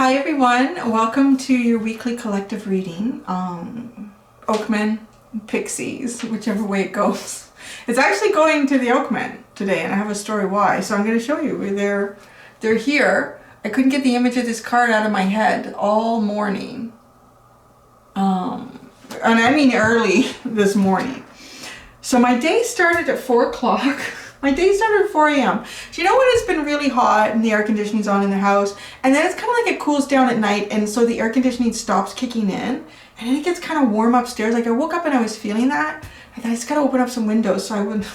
Hi everyone, welcome to your weekly collective reading. Oakmen, Pixies, whichever way it goes. It's actually going to the Oakmen today, and I have a story why. So I'm going to show you. They're here. I couldn't get the image of this card out of my head all morning. And I mean early this morning. So my day started at 4 o'clock. My day started at 4 a.m. Do you know when it's been really hot and the air conditioning's on in the house, and then it's kind of like it cools down at night, and so the air conditioning stops kicking in, and then it gets kind of warm upstairs. Like I woke up and I was feeling that. I thought I just gotta open up some windows. So I went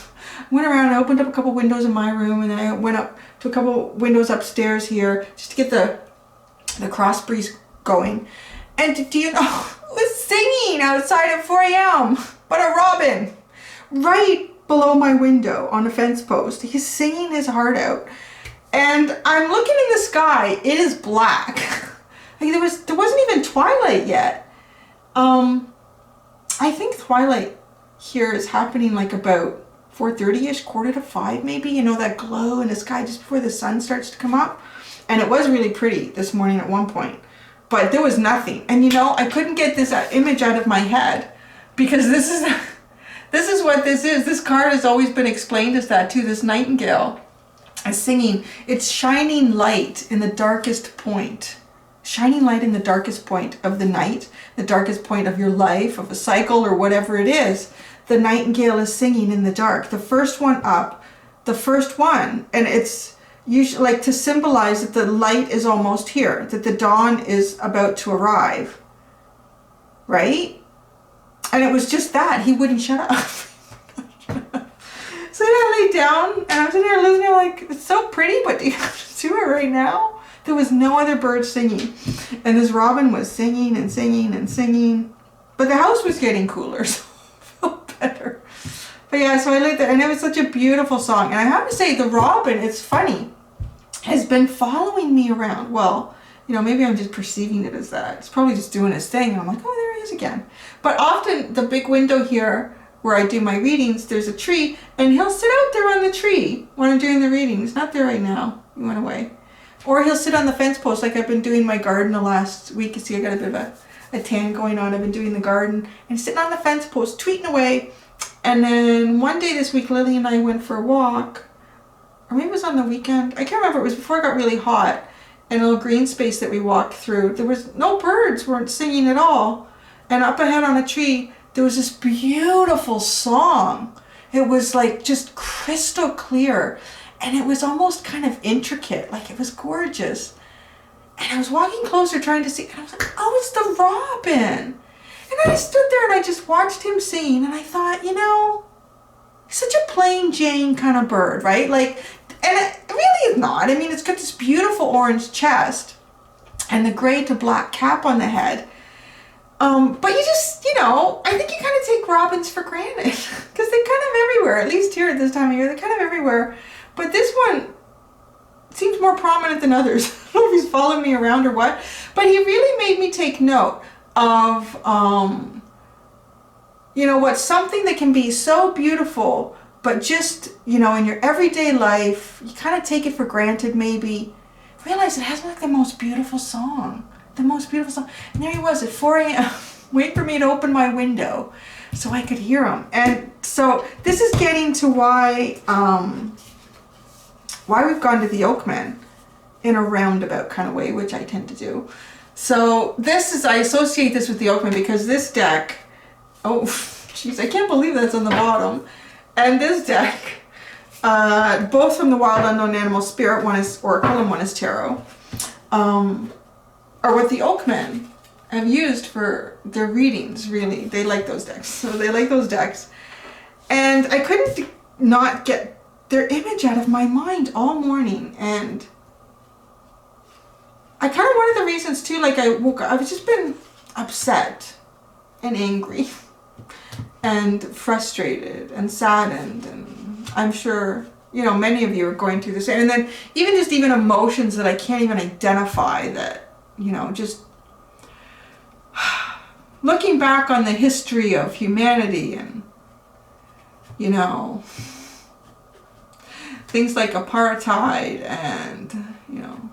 around and I opened up a couple windows in my room, and then I went up to a couple windows upstairs here just to get the cross breeze going. And do you know, it was singing outside at 4 a.m. But a robin, right below my window on a fence post. He's singing his heart out. And I'm looking in the sky. It is black. Like there wasn't even twilight yet. I think twilight here is happening like about 4:30ish, 4:45 maybe. You know, that glow in the sky just before the sun starts to come up. And it was really pretty this morning at one point. But there was nothing. And you know, I couldn't get this image out of my head because this is what this is. This card has always been explained as that too. This nightingale is singing. It's shining light in the darkest point. Shining light in the darkest point of the night, the darkest point of your life, of a cycle or whatever it is. The nightingale is singing in the dark. The first one up, the first one, and it's usually like to symbolize that the light is almost here, that the dawn is about to arrive, right? And it was just that. He wouldn't shut up. So I laid down and I'm sitting there listening, like, it's so pretty, but do you have to do it right now? There was no other bird singing. And this robin was singing and singing and singing. But the house was getting cooler, so I felt better. But yeah, so I laid there, and it was such a beautiful song. And I have to say, the robin, it's funny, has been following me around. Well, you know, maybe I'm just perceiving it as that. It's probably just doing his thing. And I'm like, oh, there he is again. But often the big window here where I do my readings, there's a tree, and he'll sit out there on the tree when I'm doing the reading. He's not there right now. He went away. Or he'll sit on the fence post like I've been doing my garden the last week. You see, I got a bit of a tan going on. I've been doing the garden and sitting on the fence post, tweeting away. And then one day this week, Lily and I went for a walk. Or maybe it was on the weekend. I can't remember. It was before it got really hot. And a little green space that we walked through. There was no birds, weren't singing at all. And up ahead on a tree, there was this beautiful song. It was like just crystal clear. And it was almost kind of intricate. Like it was gorgeous. And I was walking closer trying to see. And I was like, oh, it's the robin. And I stood there and I just watched him sing. And I thought, you know, he's such a plain Jane kind of bird, right? Like, and it really is not. I mean, it's got this beautiful orange chest and the gray to black cap on the head. But you just, you know, I think you kind of take robins for granted because they're kind of everywhere, at least here at this time of year. They're kind of everywhere. But this one seems more prominent than others. I don't know if he's following me around or what. But he really made me take note of, you know, what's something that can be so beautiful, but just, you know, in your everyday life, you kind of take it for granted maybe. Realize it has like the most beautiful song. The most beautiful song. And there he was at 4 a.m. waiting for me to open my window so I could hear him. And so this is getting to why we've gone to the Oakmen in a roundabout kind of way, which I tend to do. So this is, I associate this with the Oakmen because this deck, oh, jeez, I can't believe that's on the bottom. And this deck, both from the Wild Unknown Animal Spirit, one is Oracle and one is Tarot, are what the Oakmen have used for their readings, really. They like those decks. So they like those decks. And I couldn't not get their image out of my mind all morning. And I kind of, one of the reasons too, like I woke up, I've just been upset and angry and frustrated and saddened, and I'm sure, you know, many of you are going through the same. And then even emotions that I can't even identify, that, you know, just looking back on the history of humanity and, you know, things like apartheid and, you know,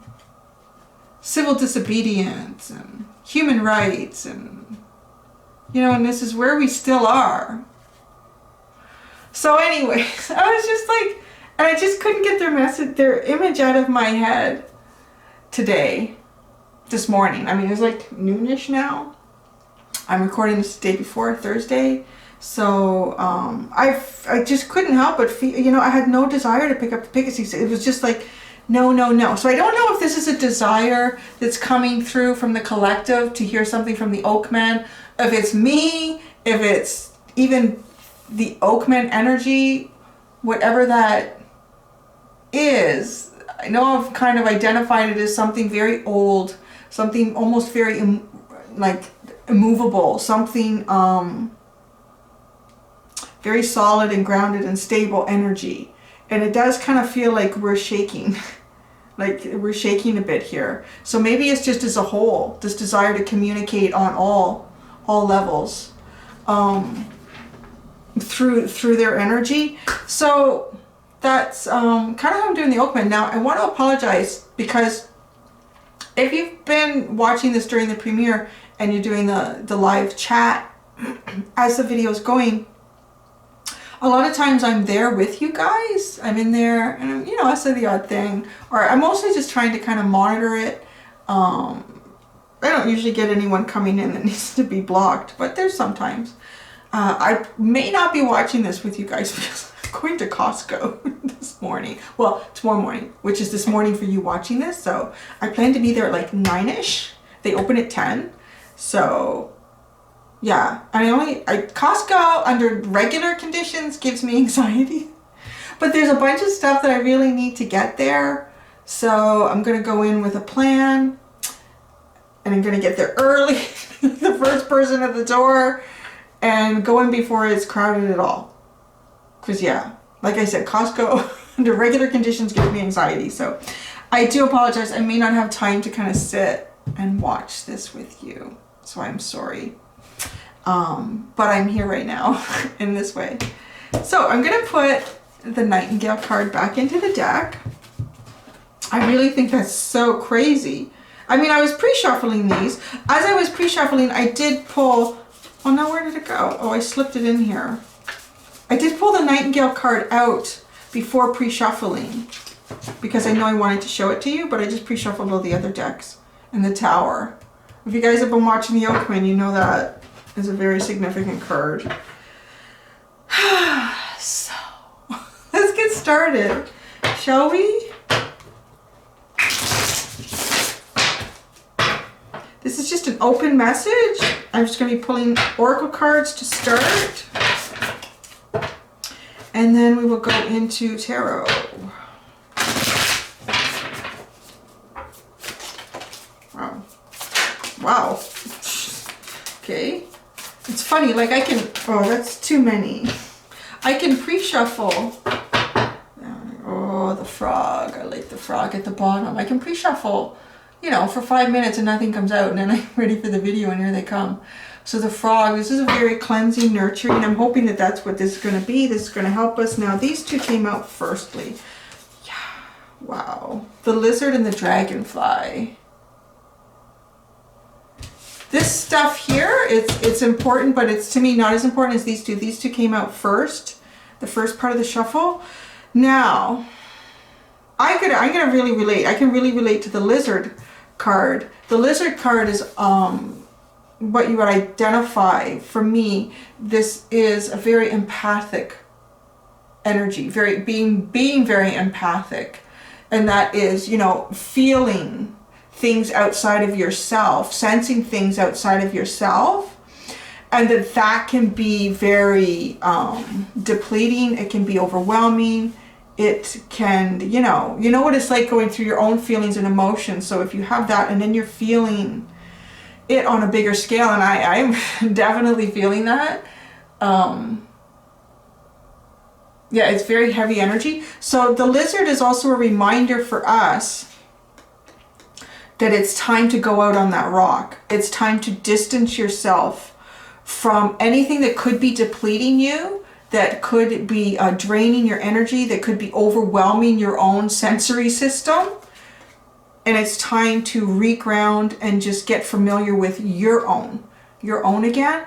civil disobedience and human rights, and and this is where we still are. So anyways, I was just like, and I just couldn't get their image out of my head this morning. I mean, it was like noonish now. I'm recording this the day before, Thursday. So I just couldn't help but feel, I had no desire to pick up the Pixies. It was just like, no. So I don't know if this is a desire that's coming through from the collective to hear something from the Oakman, if it's me, if it's even the Oakman energy, whatever that is. I know I've kind of identified it as something very old, something almost very like immovable, something very solid and grounded and stable energy. And it does kind of feel like we're shaking, like we're shaking a bit here. So maybe it's just as a whole, this desire to communicate on all levels through their energy. So that's kind of how I'm doing the Oakman. Now I want to apologize, because if you've been watching this during the premiere and you're doing the live chat as the video is going, a lot of times I'm there with you guys. I'm in there and I say the odd thing, or I'm mostly just trying to kind of monitor it. I don't usually get anyone coming in that needs to be blocked, but there's sometimes. I may not be watching this with you guys because I'm going to Costco this morning. Well, tomorrow morning, which is this morning for you watching this. So I plan to be there at like 9ish. They open at 10. So yeah, Costco under regular conditions gives me anxiety, but there's a bunch of stuff that I really need to get there. So I'm going to go in with a plan, and I'm going to get there early, the first person at the door, and go in before it's crowded at all. Because yeah, like I said, Costco under regular conditions gives me anxiety. So I do apologize. I may not have time to kind of sit and watch this with you. So I'm sorry. But I'm here right now in this way. So I'm going to put the Nightingale card back into the deck. I really think that's so crazy. I mean, I was pre-shuffling these. As I was pre-shuffling, I did pull, oh no, where did it go? Oh, I slipped it in here. I did pull the Nightingale card out before pre-shuffling because I know I wanted to show it to you, but I just pre-shuffled all the other decks and the Tower. If you guys have been watching the Oakman, you know that is a very significant card. So, let's get started, shall we? This is just an open message. I'm just going to be pulling oracle cards to start. And then we will go into tarot. Wow. Wow. Okay. It's funny, like I can, oh, that's too many. I can pre-shuffle. Oh, the frog. I like the frog at the bottom. I can pre-shuffle, for 5 minutes and nothing comes out, and then I'm ready for the video and here they come. So the frog, this is a very cleansing, nurturing. I'm hoping that that's what this is going to be. This is going to help us. Now, these two came out firstly. Yeah, wow. The lizard and the dragonfly. This stuff here, it's important, but it's to me not as important as these two. These two came out first, the first part of the shuffle. Now, I can really relate to the lizard card. The lizard card is what you would identify for me. This is a very empathic energy, being very empathic, and that is, feeling things outside of yourself, sensing things outside of yourself, and that can be very depleting. It can be overwhelming. It can, you know what it's like going through your own feelings and emotions. So if you have that and then you're feeling it on a bigger scale, and I'm definitely feeling that. Yeah, it's very heavy energy. So the lizard is also a reminder for us that it's time to go out on that rock. It's time to distance yourself from anything that could be depleting you, that could be draining your energy, that could be overwhelming your own sensory system. and it's time to reground and just get familiar with your own again.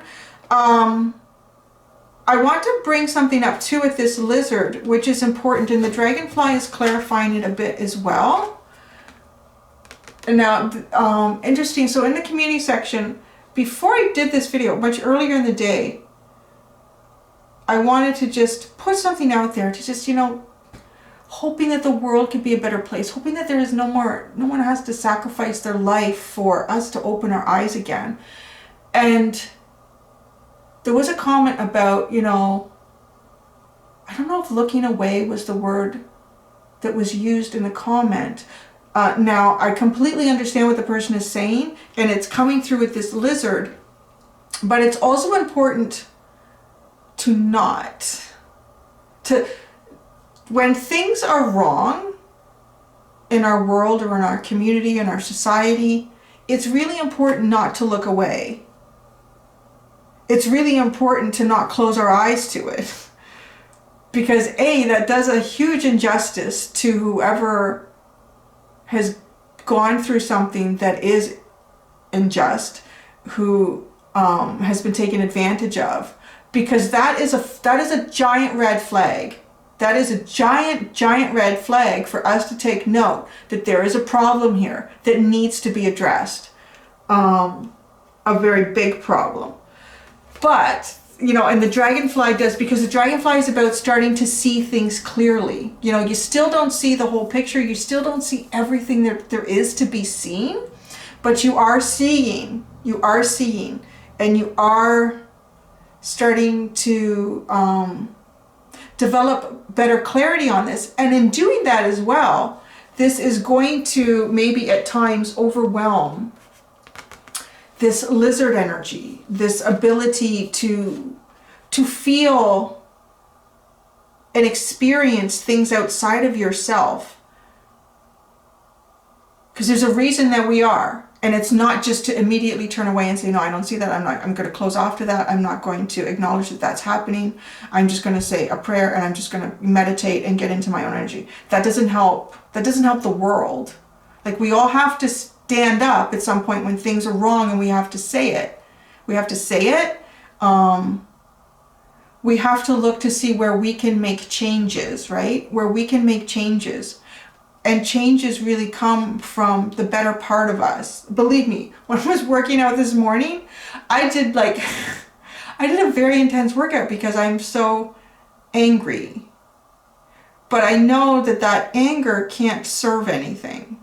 I want to bring something up too with this lizard, which is important, and the dragonfly is clarifying it a bit as well. And now, interesting, so in the community section, before I did this video, much earlier in the day, I wanted to just put something out there to just, you know, hoping that the world could be a better place, hoping that there is no one has to sacrifice their life for us to open our eyes again. And there was a comment about, you know, I don't know if looking away was the word that was used in the comment. Now, I completely understand what the person is saying, and it's coming through with this lizard, but it's also important to not, when things are wrong in our world or in our community, in our society, it's really important not to look away. It's really important to not close our eyes to it, because A, that does a huge injustice to whoever has gone through something that is unjust, who has been taken advantage of, because that is a giant red flag. That is a giant red flag for us to take note that there is a problem here that needs to be addressed. A very big problem. But, you know, and the dragonfly does, because the dragonfly is about starting to see things clearly. You know, you still don't see the whole picture. You still don't see everything there is to be seen, but you are seeing, and you are starting to develop better clarity on this. And in doing that as well, this is going to maybe at times overwhelm this lizard energy, this ability to feel and experience things outside of yourself. Because there's a reason that we are. And it's not just to immediately turn away and say, no, I don't see that. I'm going to close off to that. I'm not going to acknowledge that that's happening. I'm just going to say a prayer and I'm just going to meditate and get into my own energy. That doesn't help. That doesn't help the world. Like, we all have to stand up at some point when things are wrong, and we have to say it. We have to say it. We have to look to see where we can make changes, right? Where we can make changes. And changes really come from the better part of us. Believe me, when I was working out this morning, I did a very intense workout because I'm so angry. But I know that anger can't serve anything.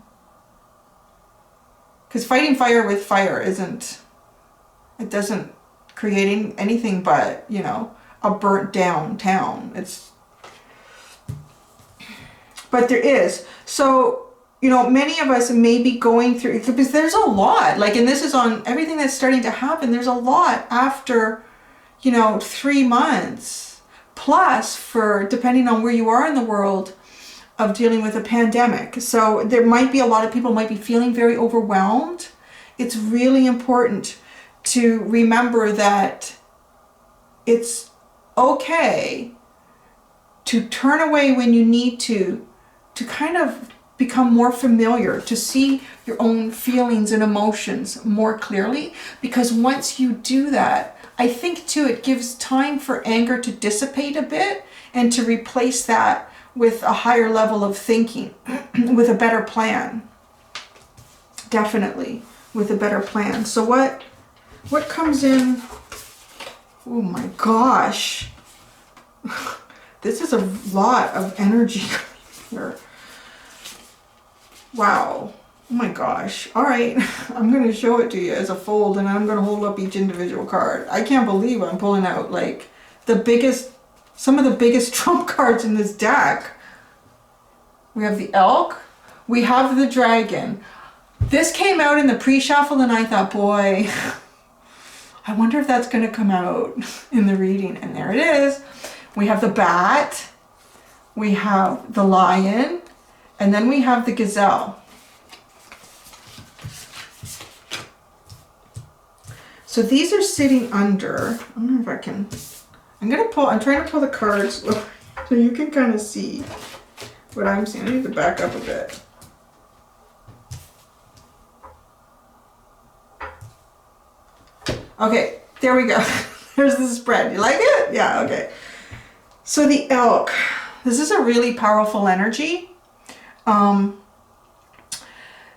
Because fighting fire with fire it doesn't create anything but, you know, a burnt down town. But there is. So, you know, many of us may be going through, because there's a lot, like, and this is on everything that's starting to happen. There's a lot after, you know, 3 months plus, for depending on where you are in the world, of dealing with a pandemic. So there might be a lot of people might be feeling very overwhelmed. It's really important to remember that it's okay to turn away when you need to kind of become more familiar, to see your own feelings and emotions more clearly. Because once you do that, I think too, it gives time for anger to dissipate a bit and to replace that with a higher level of thinking, with a better plan. Definitely, with a better plan. So what comes in? Oh my gosh. This is a lot of energy here. Wow. Oh my gosh. All right. I'm going to show it to you as a fold, and I'm going to hold up each individual card. I can't believe I'm pulling out like some of the biggest trump cards in this deck. We have the elk. We have the dragon. This came out in the pre-shuffle, and I thought, boy, I wonder if that's going to come out in the reading. And there it is. We have the bat. We have the lion. And then we have the gazelle. So these are sitting under. I don't know if I can. I'm trying to pull the cards so you can kind of see what I'm seeing. I need to back up a bit. Okay, there we go. There's the spread. You like it? Yeah, okay. So the elk. This is a really powerful energy.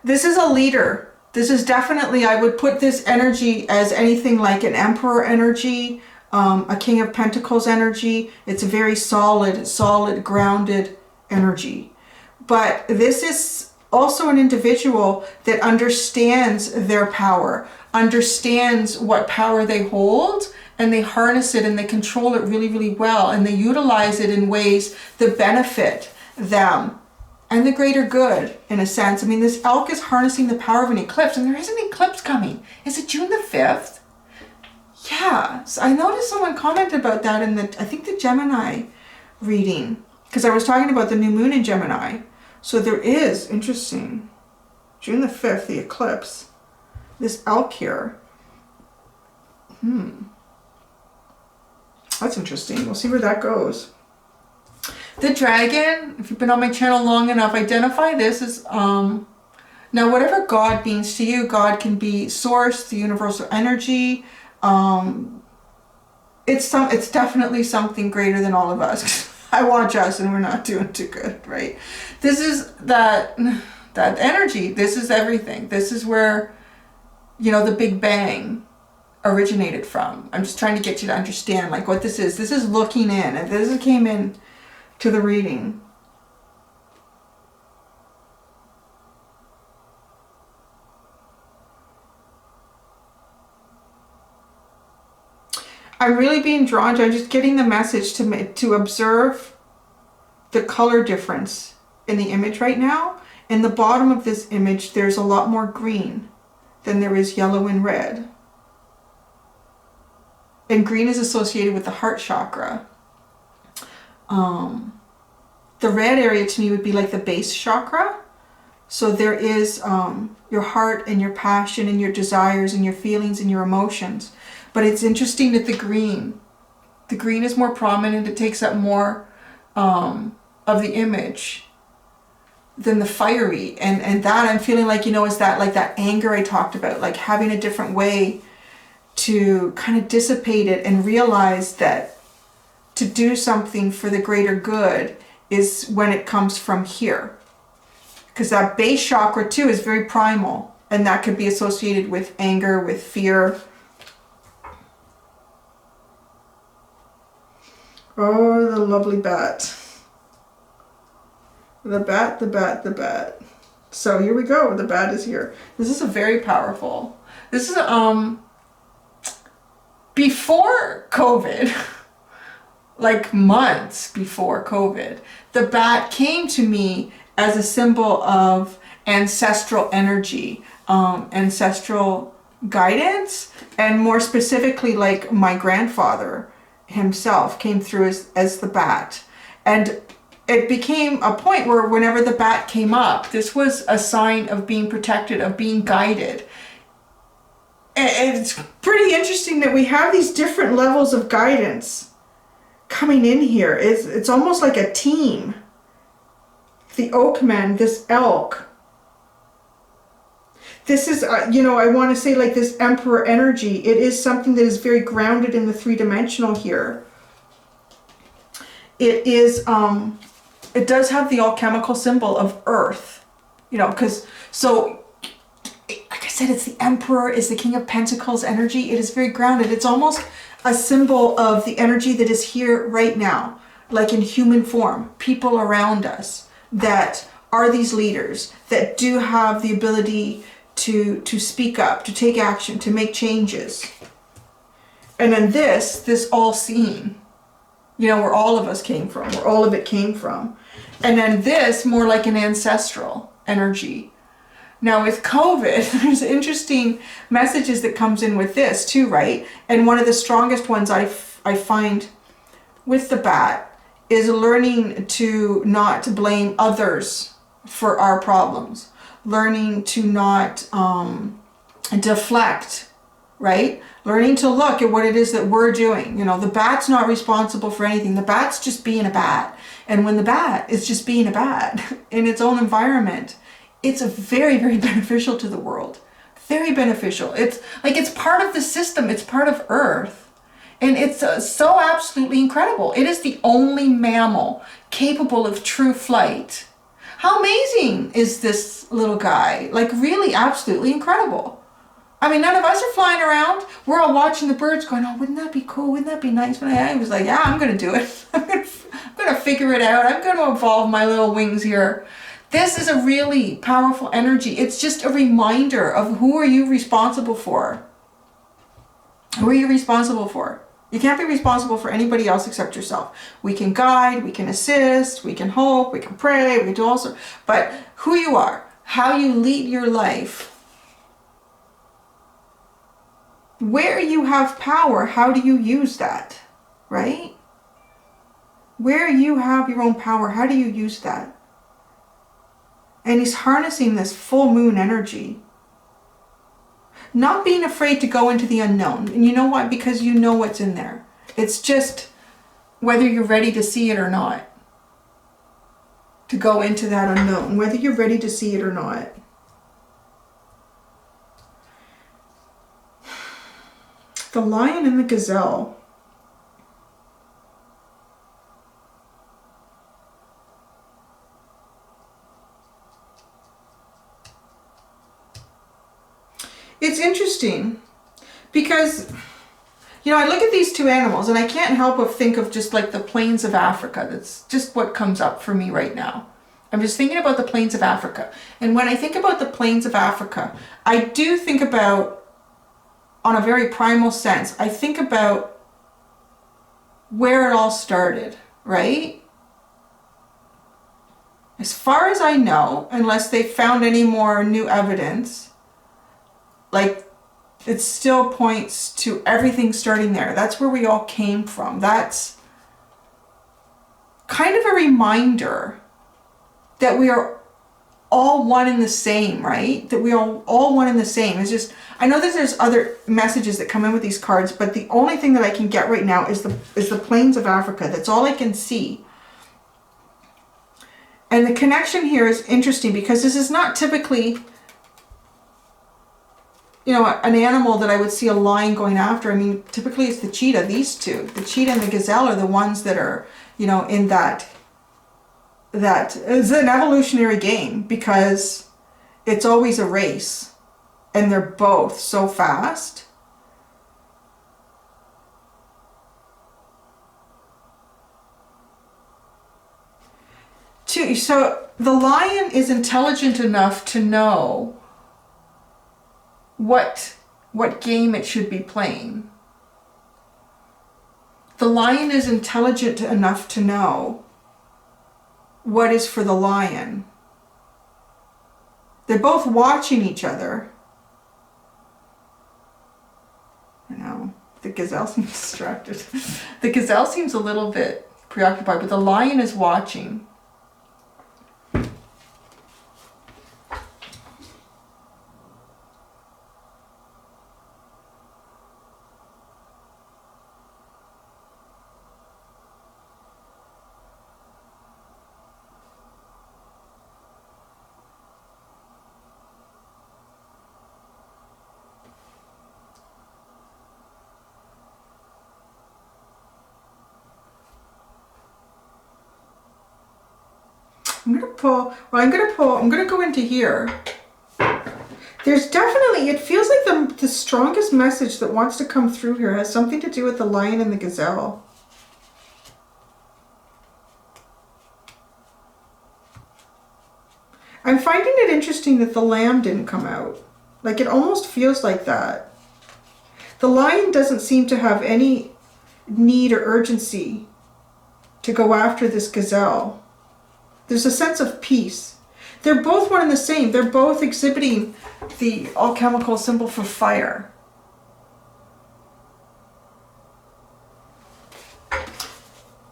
This is a leader. This is definitely, I would put this energy as anything like an emperor energy, a king of pentacles energy. It's a very solid, grounded energy. But this is also an individual that understands their power, understands what power they hold, and they harness it and they control it really, really well. And they utilize it in ways that benefit them and the greater good, in a sense. I mean, this elk is harnessing the power of an eclipse, and there is an eclipse coming. Is it June the 5th? Yeah, so I noticed someone commented about that in the, I think the Gemini reading, because I was talking about the new moon in Gemini. So there is, interesting, June the 5th, the eclipse. This elk here. That's interesting. We'll see where that goes. The dragon, if you've been on my channel long enough, identify this as, now whatever God means to you, God can be source, the universal energy. It's definitely something greater than all of us. I watch us and we're not doing too good, right? This is that energy. This is everything. This is where, you know, the Big Bang originated from. I'm just trying to get you to understand like what this is. This is looking in, and this came in to the reading. I'm really being drawn to, I'm just getting the message to observe the color difference in the image right now. In the bottom of this image, there's a lot more green than there is yellow and red. And green is associated with the heart chakra. The red area to me would be like the base chakra. So there is your heart and your passion and your desires and your feelings and your emotions. But it's interesting that the green is more prominent. It takes up more of the image than the fiery. And that I'm feeling like, you know, is that like that anger I talked about, like having a different way to kind of dissipate it and realize that to do something for the greater good is when it comes from here. Because that base chakra too is very primal, and that could be associated with anger, with fear. Oh, the lovely bat. The bat, the bat, the bat. So here we go. The bat is here. This is a very powerful. This is before COVID. Like months before COVID, the bat came to me as a symbol of ancestral energy, ancestral guidance, and more specifically, like my grandfather himself came through as the bat. And it became a point where whenever the bat came up, this was a sign of being protected, of being guided. And it's pretty interesting that we have these different levels of guidance coming in here. It's almost like a team. The oakman, this elk. This is, you know, I want to say like this emperor energy. It is something that is very grounded in the three-dimensional here. It is, it does have the alchemical symbol of earth, you know, because, so, like I said, it's the emperor, is the king of pentacles energy. It is very grounded. It's almost a symbol of the energy that is here right now, like in human form, people around us that are these leaders that do have the ability to speak up, to take action, to make changes. And then this all-seeing, you know, where all of us came from, where all of it came from. And then this more like an ancestral energy. Now with COVID, there's interesting messages that comes in with this too, right? And one of the strongest ones I find with the bat is learning to not blame others for our problems. Learning to not deflect, right? Learning to look at what it is that we're doing. You know, the bat's not responsible for anything. The bat's just being a bat. And when the bat is just being a bat in its own environment, it's a very, very beneficial to the world. Very beneficial. It's like it's part of the system. It's part of Earth. And it's so absolutely incredible. It is the only mammal capable of true flight. How amazing is this little guy? Like really absolutely incredible. I mean, none of us are flying around. We're all watching the birds going, oh, wouldn't that be cool? Wouldn't that be nice? But I was like, yeah, I'm going to do it. I'm going to figure it out. I'm going to evolve my little wings here. This is a really powerful energy. It's just a reminder of who are you responsible for? Who are you responsible for? You can't be responsible for anybody else except yourself. We can guide, we can assist, we can hope, we can pray, we can do all sorts. But who you are, how you lead your life, where you have power, how do you use that, right? Where you have your own power, how do you use that? And he's harnessing this full moon energy. Not being afraid to go into the unknown. And you know why? Because you know what's in there. It's just whether you're ready to see it or not. To go into that unknown. Whether you're ready to see it or not. The lion and the gazelle. It's interesting because, you know, I look at these two animals and I can't help but think of just like the plains of Africa. That's just what comes up for me right now. I'm just thinking about the plains of Africa. And when I think about the plains of Africa, I do think about, on a very primal sense, I think about where it all started, right? As far as I know, unless they found any more new evidence, like, it still points to everything starting there. That's where we all came from. That's kind of a reminder that we are all one and the same, right? That we are all one and the same. It's just, I know that there's other messages that come in with these cards, but the only thing that I can get right now is the plains of Africa. That's all I can see. And the connection here is interesting because this is not typically, you know, an animal that I would see a lion going after. I mean, typically it's the cheetah, these two. The cheetah and the gazelle are the ones that are, you know, in that is an evolutionary game because it's always a race and they're both so fast. So the lion is intelligent enough to know what game it should be playing. The lion is intelligent enough to know what is for the lion. They're both watching each other. I know, the gazelle seems distracted. The gazelle seems a little bit preoccupied, but the lion is watching. I'm going to go into here. There's definitely, it feels like the strongest message that wants to come through here has something to do with the lion and the gazelle. I'm finding it interesting that the lamb didn't come out. Like, it almost feels like that. The lion doesn't seem to have any need or urgency to go after this gazelle. There's a sense of peace. They're both one and the same. They're both exhibiting the alchemical symbol for fire.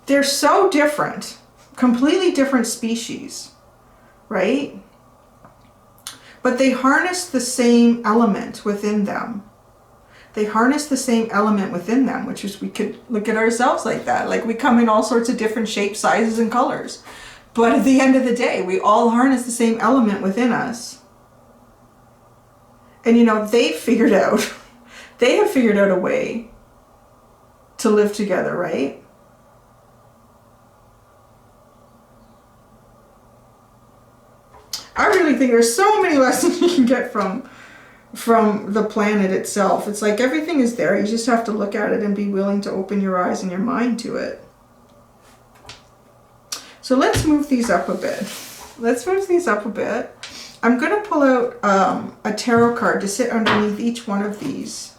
They're so different, completely different species, right? But they harness the same element within them. They harness the same element within them, which is, we could look at ourselves like that. Like, we come in all sorts of different shapes, sizes, and colors. But at the end of the day, we all harness the same element within us. And you know, they have figured out a way to live together, right? I really think there's so many lessons you can get from the planet itself. It's like everything is there. You just have to look at it and be willing to open your eyes and your mind to it. So let's move these up a bit. I'm going to pull out a tarot card to sit underneath each one of these.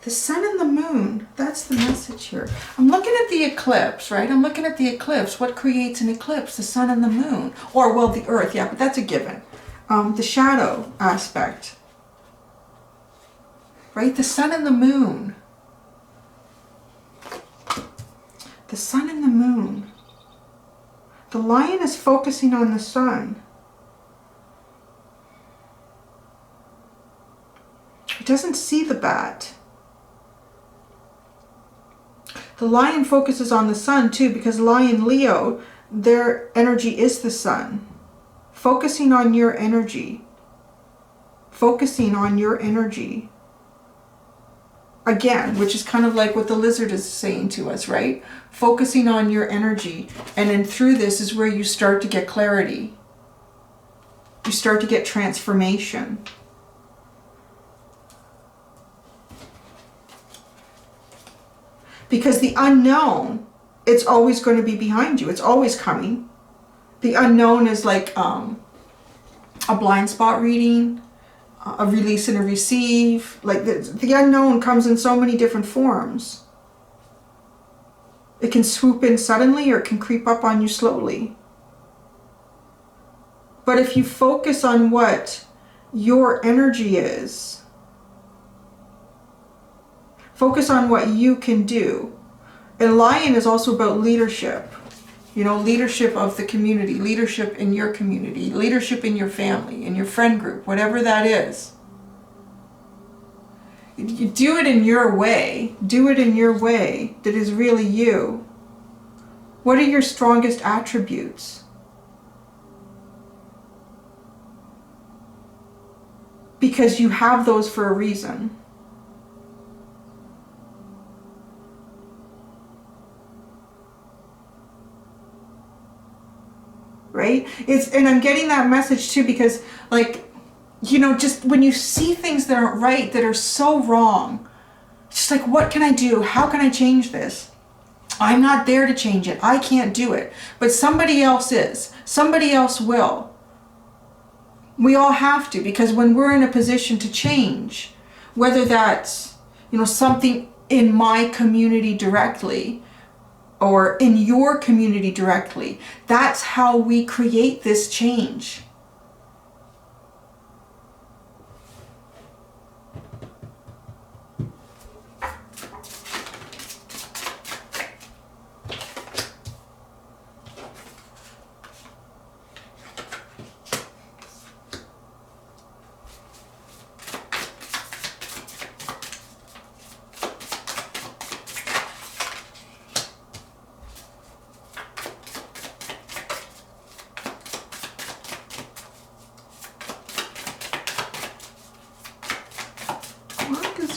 The sun and the moon, that's the message here. I'm looking at the eclipse, right? I'm looking at the eclipse. What creates an eclipse? The sun and the moon. Or, well, the earth, yeah, but that's a given. The shadow aspect. Right? The sun and the moon. The sun and the moon. The lion is focusing on the sun. It doesn't see the bat. The lion focuses on the sun too, because Lion Leo, their energy is the sun. Focusing on your energy. Focusing on your energy. Again, which is kind of like what the lizard is saying to us, right? Focusing on your energy. And then through this is where you start to get clarity. You start to get transformation. Because the unknown, it's always going to be behind you. It's always coming. The unknown is like a blind spot reading, a release and a receive. Like the unknown comes in so many different forms. It can swoop in suddenly or it can creep up on you slowly. But if you focus on what your energy is, focus on what you can do. And lion is also about leadership. You know, leadership of the community, leadership in your community, leadership in your family, in your friend group, whatever that is. You do it in your way. Do it in your way that is really you. What are your strongest attributes? Because you have those for a reason. Right? And I'm getting that message too, because like, you know, just when you see things that aren't right, that are so wrong, just like, what can I do? How can I change this? I'm not there to change it. I can't do it. But somebody else is. Somebody else will. We all have to, because when we're in a position to change, whether that's, you know, something in my community directly, or in your community directly. That's how we create this change.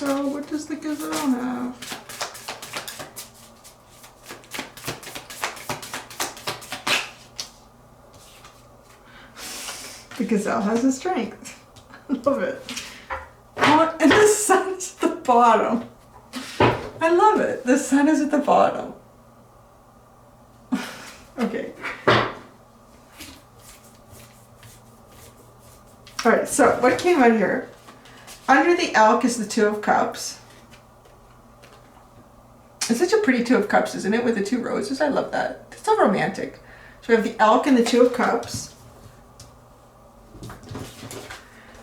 What does the gazelle have? The gazelle has a strength. I love it. Oh, and the sun is at the bottom. I love it. The sun is at the bottom. Okay. Alright, so what came out here? Under the elk is the Two of Cups. It's such a pretty Two of Cups, isn't it? With the two roses. I love that. It's so romantic. So we have the elk and the Two of Cups.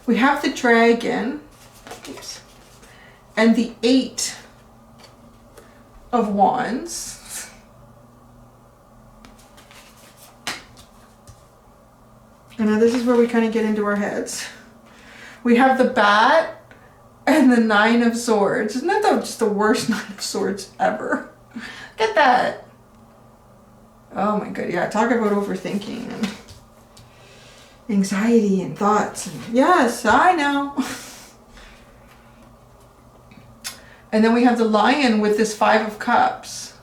We have the dragon. Oops. And the Eight of Wands. And now this is where we kind of get into our heads. We have the bat and the 9 of Swords. Isn't that just the worst 9 of Swords ever? Look at that. Oh my god, yeah, talk about overthinking and anxiety and thoughts. And yes, I know. And then we have the Lion with this 5 of Cups.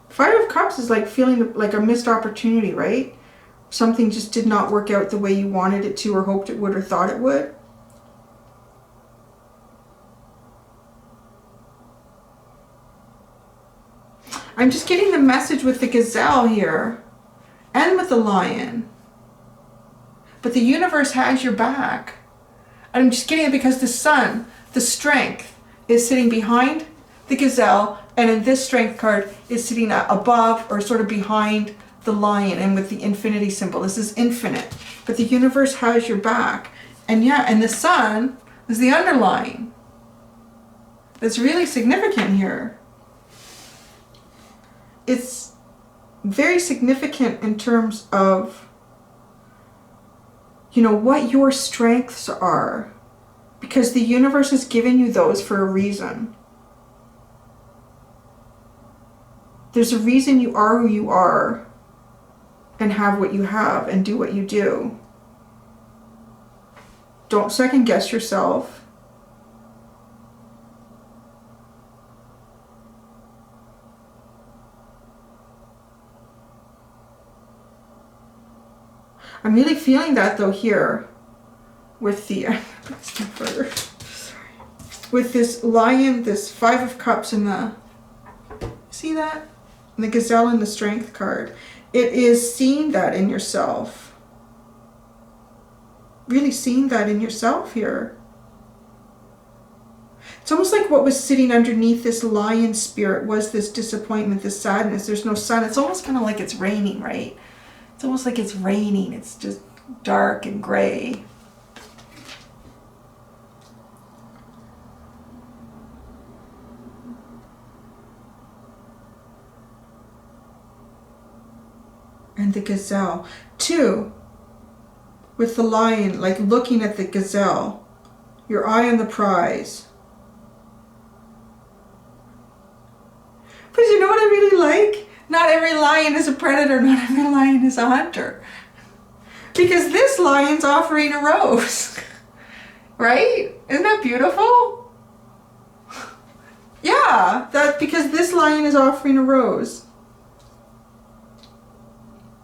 Five of Cups is like feeling like a missed opportunity, right? Something just did not work out the way you wanted it to or hoped it would or thought it would. I'm just getting the message with the Gazelle here and with the Lion. But the universe has your back. I'm just getting it because the Sun, the Strength, is sitting behind the Gazelle, and in this Strength card is sitting above or sort of behind the Lion, and with the infinity symbol. This is infinite, but the universe has your back. And yeah, and the Sun is the underlying. That's really significant here. It's very significant in terms of, you know, what your strengths are, because the universe has given you those for a reason. There's a reason you are who you are and have what you have and do what you do. Don't second guess yourself. I'm really feeling that though here with the with this Lion, this 5 of Cups, and the, see that? And the Gazelle and the Strength card. It is seeing that in yourself. Really seeing that in yourself here. It's almost like what was sitting underneath this Lion spirit was this disappointment, this sadness. There's no sun. It's almost kind of like it's raining, right? It's almost like it's raining. It's just dark and gray. And the Gazelle. 2, with the Lion, like looking at the Gazelle. Your eye on the prize. But you know what I really like? Not every lion is a predator, not every lion is a hunter. Because this lion's offering a rose. Right? Isn't that beautiful? Yeah, that's because this lion is offering a rose.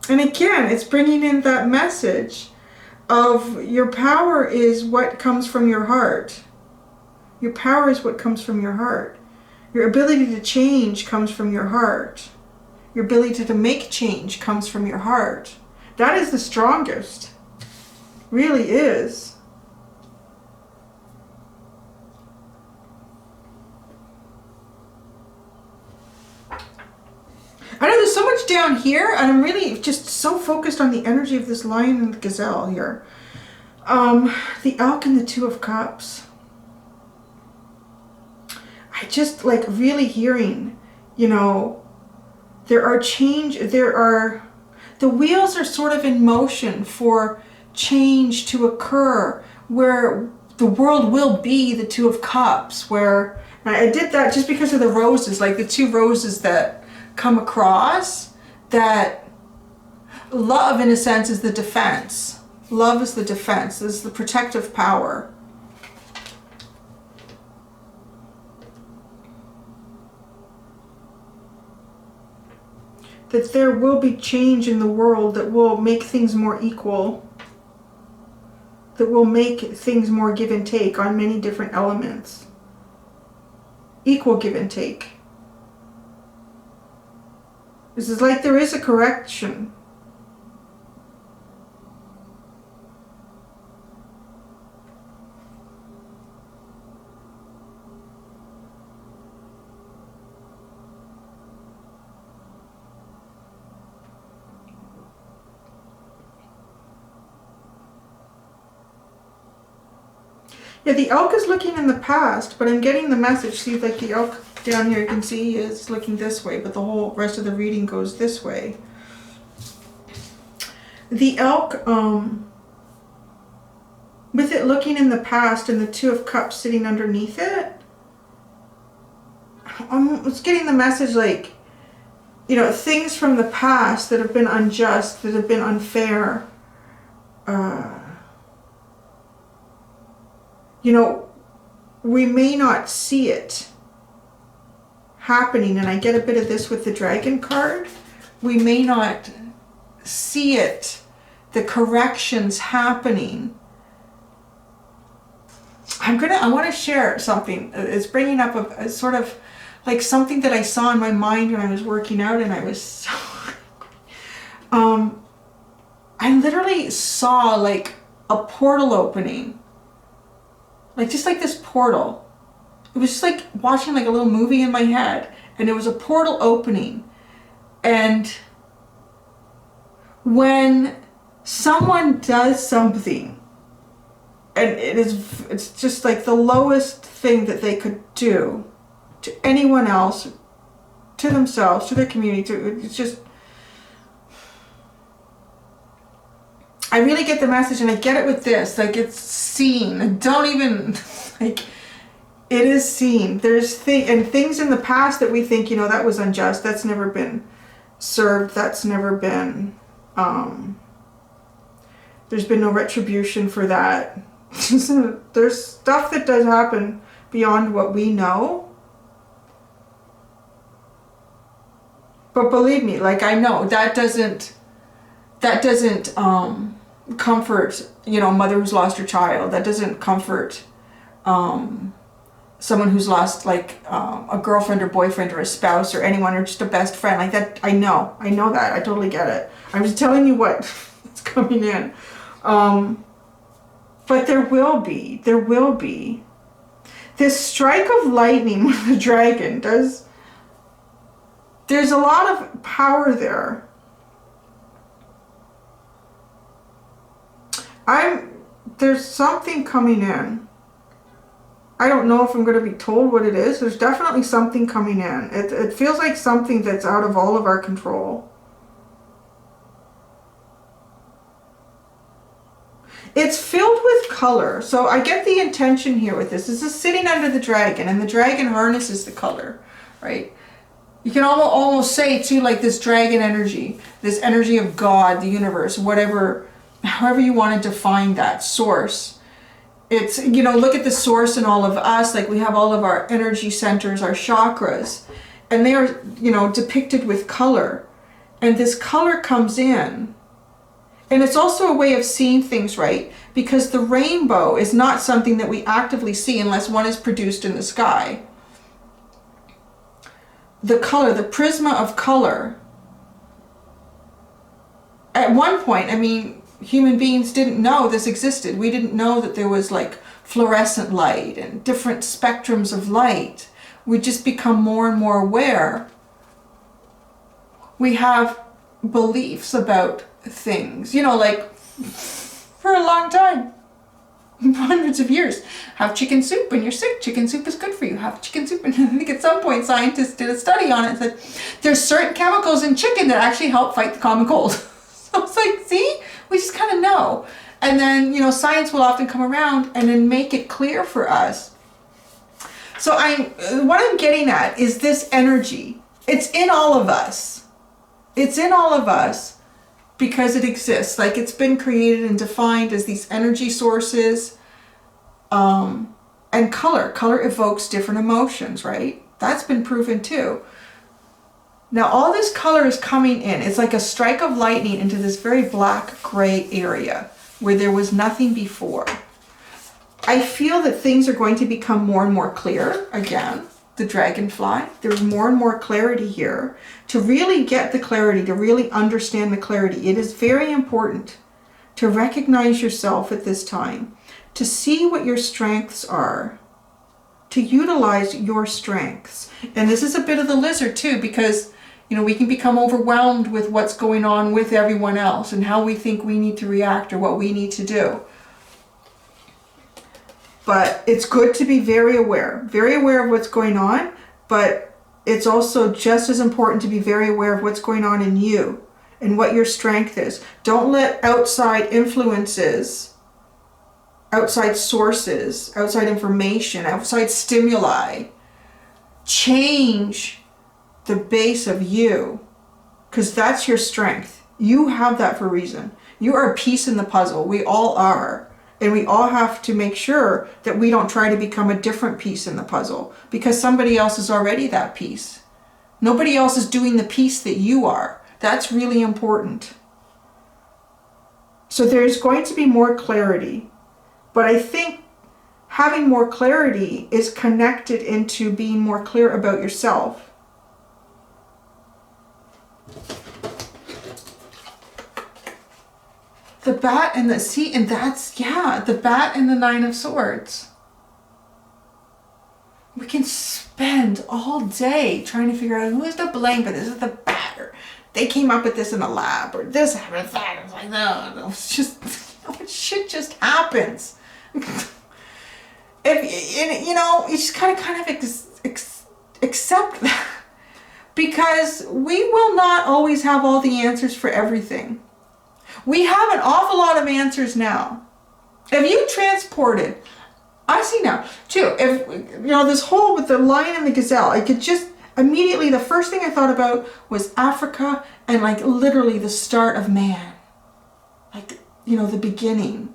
And again, it's bringing in that message of your power is what comes from your heart. Your power is what comes from your heart. Your ability to change comes from your heart. Your ability to make change comes from your heart. That is the strongest. Really is. I know there's so much down here, and I'm really just so focused on the energy of this Lion and the Gazelle here. The Elk and the 2 of Cups. I just like really hearing, you know, the wheels are sort of in motion for change to occur, where the world will be the 2 of Cups, where, and I did that just because of the roses, like the 2 roses that come across, that love in a sense is the defense. Love is the defense, this is the protective power. That there will be change in the world that will make things more equal, that will make things more give and take on many different elements. Equal give and take. This is like there is a correction. Yeah, the Elk is looking in the past, but I'm getting the message, see, like the Elk Down here you can see is looking this way, but the whole rest of the reading goes this way. The elk, with it looking in the past and the Two of Cups sitting underneath it, I was getting the message like, you know, things from the past that have been unjust, that have been unfair, you know, we may not see it happening, and I get a bit of this with the Dragon card. We may not see it, the corrections happening. I want to share something. It's bringing up a sort of like something that I saw in my mind when I was working out, and I was so I literally saw like a portal opening, like just like this portal. It was just like watching like a little movie in my head, and it was a portal opening. And when someone does something, and it's just like the lowest thing that they could do to anyone else, to themselves, to their community, it's just, I really get the message, and I get it with this, like it's seen. Don't even, like, it is seen. There's things in the past that we think, you know, that was unjust, that's never been served, that's never been, there's been no retribution for that. There's stuff that does happen beyond what we know. But believe me, like I know that doesn't comfort, you know, a mother who's lost her child. That doesn't comfort someone who's lost like a girlfriend or boyfriend or a spouse or anyone, or just a best friend. Like that, I know that. I totally get it. I'm just telling you what's coming in. But there will be this strike of lightning with the dragon does. There's a lot of power there. There's something coming in. I don't know if I'm going to be told what it is. There's definitely something coming in. It feels like something that's out of all of our control. It's filled with color. So I get the intention here with this. This is sitting under the dragon, and the dragon harnesses the color, right? You can almost say too, like this dragon energy, this energy of God, the universe, whatever, however you want to define that source. It's, you know, look at the source in all of us. Like we have all of our energy centers, our chakras, and they are, you know, depicted with color. And this color comes in. And it's also a way of seeing things, right? Because the rainbow is not something that we actively see unless one is produced in the sky. The color, the prisma of color. At one point, I mean, human beings didn't know this existed. We didn't know that there was like fluorescent light and different spectrums of light. We just become more and more aware. We have beliefs about things, you know, like for a long time, hundreds of years, have chicken soup when you're sick. Chicken soup is good for you. Have chicken soup. And I think at some point scientists did a study on it and said there's certain chemicals in chicken that actually help fight the common cold. So it's like, see, we just kind of know. And then, you know, science will often come around and then make it clear for us. So what I'm getting at is this energy. It's in all of us. It's in all of us. Because it exists, like it's been created and defined as these energy sources, and color evokes different emotions, right? That's been proven too. Now all this color is coming in. It's like a strike of lightning into this very black gray area where there was nothing before. I feel that things are going to become more and more clear again. The dragonfly, there's more and more clarity here. To really get the clarity, to really understand the clarity, it is very important to recognize yourself at this time, to see what your strengths are, to utilize your strengths. And this is a bit of the lizard too, because, you know, we can become overwhelmed with what's going on with everyone else and how we think we need to react or what we need to do. But it's good to be very aware of what's going on, but it's also just as important to be very aware of what's going on in you and what your strength is. Don't let outside influences, outside sources, outside information, outside stimuli change the base of you, because that's your strength. You have that for a reason. You are a piece in the puzzle. We all are. And we all have to make sure that we don't try to become a different piece in the puzzle, because somebody else is already that piece. Nobody else is doing the piece that you are. That's really important. So there's going to be more clarity. But I think having more clarity is connected into being more clear about yourself. The bat and the sea, and that's, yeah, the bat and the 9 of Swords. We can spend all day trying to figure out who is to blame, but this is the bat, or they came up with this in the lab, or this happened, that. It's like, no, it's just, shit just happens. If, you know, you just kind of accept that, because we will not always have all the answers for everything. We have an awful lot of answers now. If you transported, I see now too, if, you know, this whole with the lion and the gazelle, I could just immediately, the first thing I thought about was Africa and like literally the start of man. Like, you know, the beginning.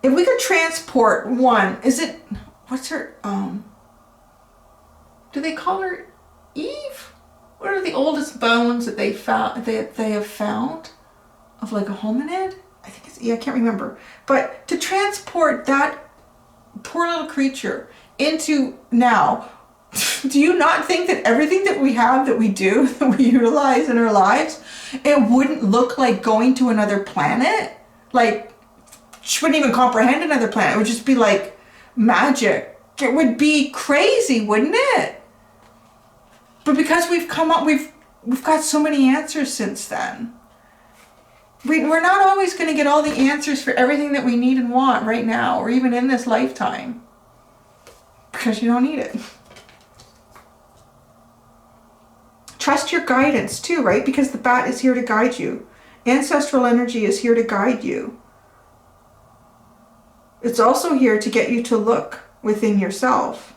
If we could transport one, is it, what's her, do they call her Eve? What are the oldest bones that they found, they have found of like a hominid? I think it's, yeah, I can't remember. But to transport that poor little creature into now, do you not think that everything that we have, that we do, that we utilize in our lives, it wouldn't look like going to another planet? Like, she wouldn't even comprehend another planet. It would just be like magic. It would be crazy, wouldn't it? But because we've come up, we've got so many answers since then. We're not always going to get all the answers for everything that we need and want right now, or even in this lifetime, because you don't need it. Trust your guidance too, right? Because the bat is here to guide you. Ancestral energy is here to guide you. It's also here to get you to look within yourself.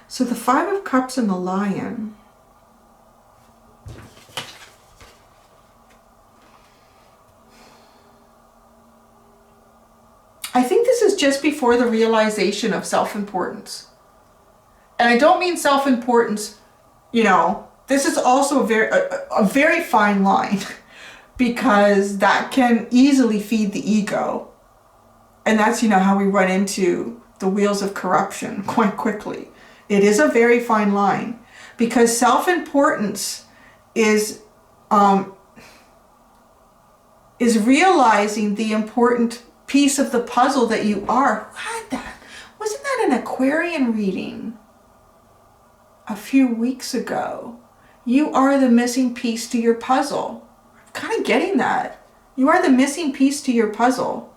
So the 5 of Cups and the Lion. I think this is just before the realization of self-importance. And I don't mean self-importance, you know, this is also a very fine line, because that can easily feed the ego. And that's, you know, how we run into the wheels of corruption quite quickly. It is a very fine line, because self-importance is realizing the important piece of the puzzle that you are. Who had that? Wasn't that an Aquarian reading a few weeks ago? You are the missing piece to your puzzle. I'm kind of getting that. You are the missing piece to your puzzle.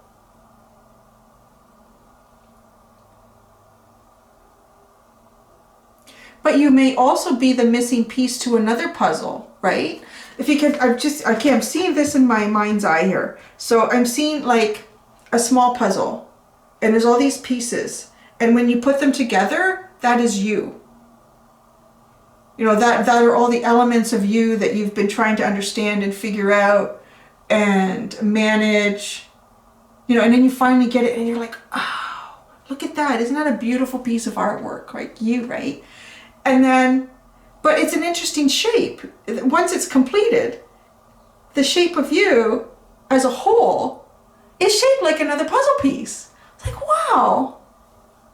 But you may also be the missing piece to another puzzle, right? If you could, I'm seeing this in my mind's eye here. So I'm seeing like a small puzzle, and there's all these pieces. And when you put them together, that is you. You know, that are all the elements of you that you've been trying to understand and figure out and manage. You know, and then you finally get it and you're like, oh, look at that. Isn't that a beautiful piece of artwork? Like you, right? And then, but it's an interesting shape. Once it's completed, the shape of you as a whole is shaped like another puzzle piece. It's like, wow.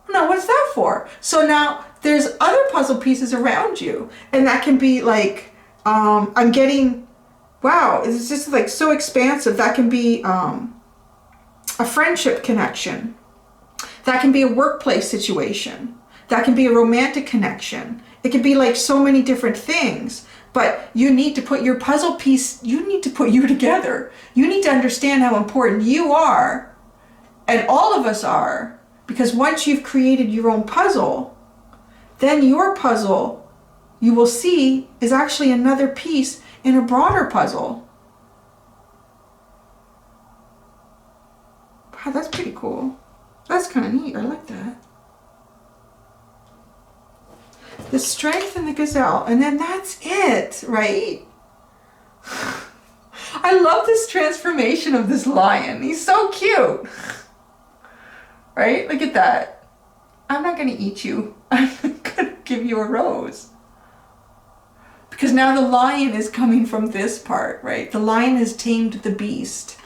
Now, what's that for? So now there's other puzzle pieces around you. And that can be like, I'm getting, wow, it's just like so expansive. That can be a friendship connection. That can be a workplace situation. That can be a romantic connection. It can be like so many different things. But you need to put your puzzle piece, you need to put you together. You need to understand how important you are, and all of us are, because once you've created your own puzzle, then your puzzle, you will see, is actually another piece in a broader puzzle. Wow, that's pretty cool. That's kind of neat. I like that. The strength and the gazelle, and then that's it, right? I love this transformation of this lion. He's so cute. Right? Look at that. I'm not going to eat you. I'm going to give you a rose. Because now the lion is coming from this part, right? The lion has tamed the beast.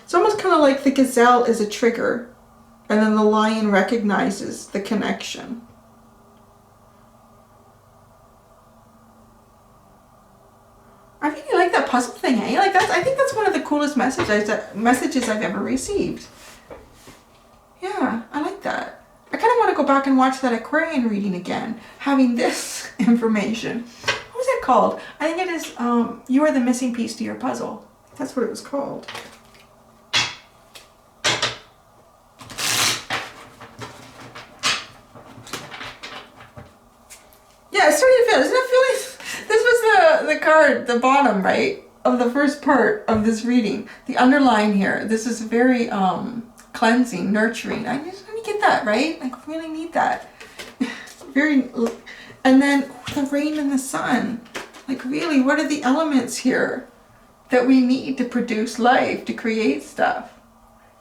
It's almost kind of like the gazelle is a trigger, and then the lion recognizes the connection. I really like that puzzle thing, eh? Like I think that's one of the coolest messages I've ever received. Yeah, I like that. I kind of want to go back and watch that Aquarian reading again, having this information. What was that called? I think it is, You Are the Missing Piece to Your Puzzle. That's what it was called. Yeah, it's starting to feel, isn't it feeling? This was the card, the bottom, right, of the first part of this reading. The underline here, this is very cleansing, nurturing. I just let me get that, right? I really need that. Very, and then the rain and the sun. Like really, what are the elements here that we need to produce life, to create stuff?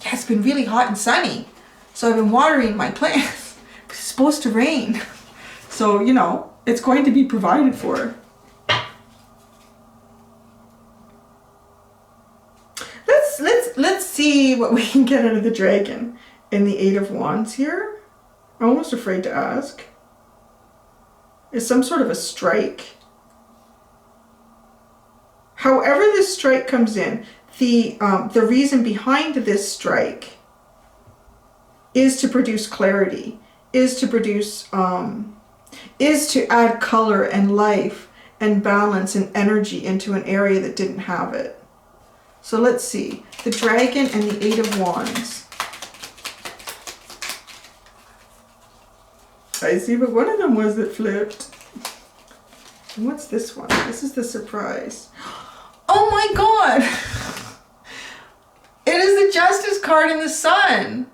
Yeah, it's been really hot and sunny, so I've been watering my plants. It's supposed to rain, so you know it's going to be provided for. Let's see what we can get out of the dragon in the Eight of Wands here. I'm almost afraid to ask. Is some sort of a strike. However this strike comes in, the reason behind this strike is to produce clarity, is to produce, is to add color and life and balance and energy into an area that didn't have it. So let's see, the dragon and the Eight of Wands. I see, but one of them was that flipped. And what's this one? This is the surprise. Oh my God! It is the Justice card in the Sun.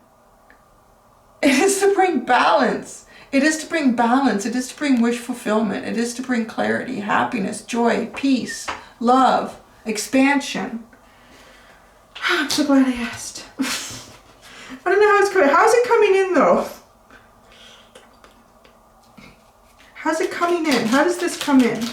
It is to bring balance. It is to bring balance. It is to bring wish fulfillment. It is to bring clarity, happiness, joy, peace, love, expansion. I'm so glad I asked. I don't know how it's coming. How's it coming in though? How's it coming in? How does this come in?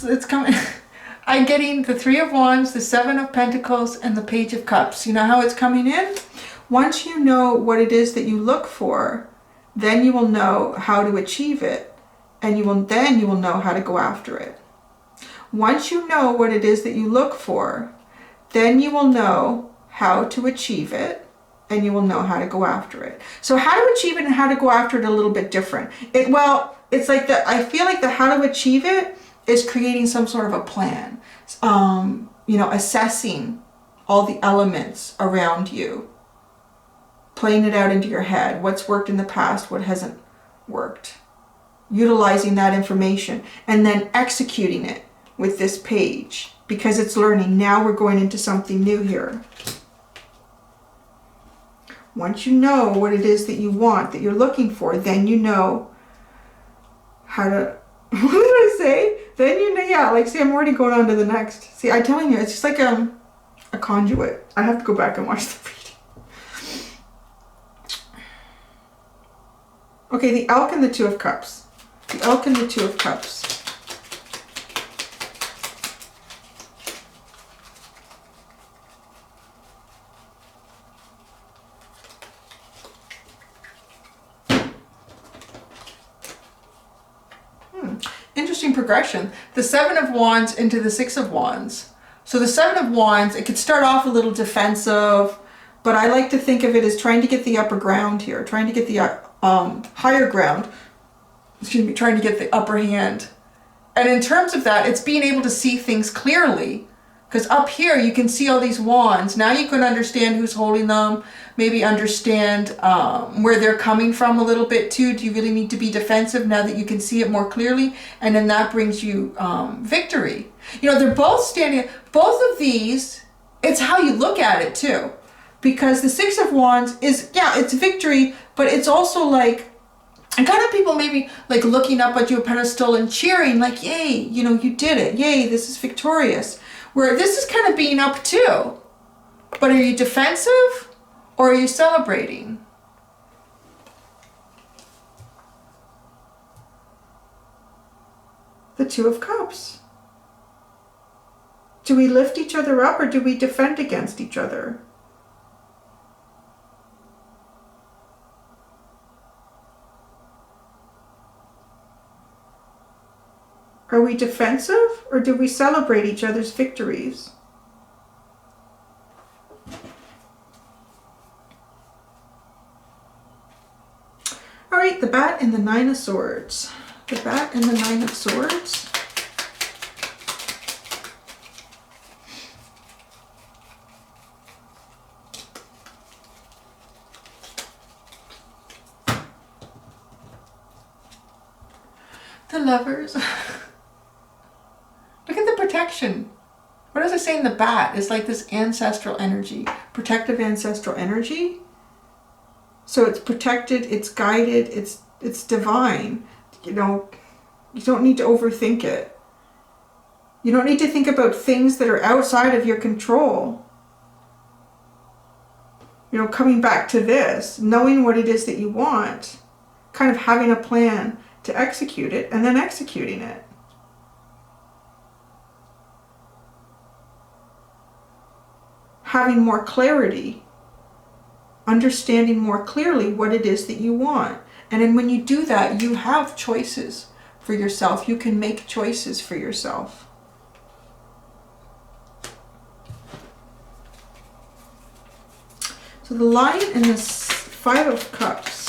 It's coming. I'm getting the Three of Wands, the Seven of Pentacles, and the Page of Cups. You know how it's coming in? Once you know what it is that you look for, then you will know how to achieve it, and then you will know how to go after it. Once you know what it is that you look for, then you will know how to achieve it, and you will know how to go after it. So how to achieve it and how to go after it are a little bit different. It's like I feel like the how to achieve it is creating some sort of a plan. You know, assessing all the elements around you, playing it out into your head, what's worked in the past, what hasn't worked, utilizing that information, and then executing it with this page, because it's learning. Now we're going into something new here. Once you know what it is that you want, that you're looking for, then you know how to, what did I say? Then you know, yeah, like see, I'm already going on to the next. See, I'm telling you, it's just like a conduit. I have to go back and watch the reading. Okay, the Elk and the Two of Cups. The Elk and the Two of Cups. interesting progression. The Seven of Wands into the Six of Wands. So the Seven of Wands, it could start off a little defensive, but I like to think of it as trying to get the upper ground here, trying to get the higher ground, excuse me, trying to get the upper hand. And in terms of that, it's being able to see things clearly. Because up here, you can see all these wands. Now you can understand who's holding them, maybe understand where they're coming from a little bit too. Do you really need to be defensive now that you can see it more clearly? And then that brings you victory. You know, they're both standing, both of these, it's how you look at it too. Because the Six of Wands is, yeah, it's victory, but it's also like, and kind of people maybe like looking up at your pedestal and cheering like, yay, you know, you did it. Yay, this is victorious. Where this is kind of being up too. But are you defensive or are you celebrating? The Two of Cups. Do we lift each other up or do we defend against each other? Are we defensive or do we celebrate each other's victories? All right, the Bat and the Nine of Swords. The Bat and the Nine of Swords. The Lovers. Look at the protection. What does it say in the Bat? It's like this ancestral energy, protective ancestral energy. So it's protected, it's guided, it's divine. You know, you don't need to overthink it. You don't need to think about things that are outside of your control. You know, coming back to this, knowing what it is that you want, kind of having a plan to execute it and then executing it. Having more clarity, understanding more clearly what it is that you want. And then when you do that, you have choices for yourself. You can make choices for yourself. So the Lion and the Five of Cups.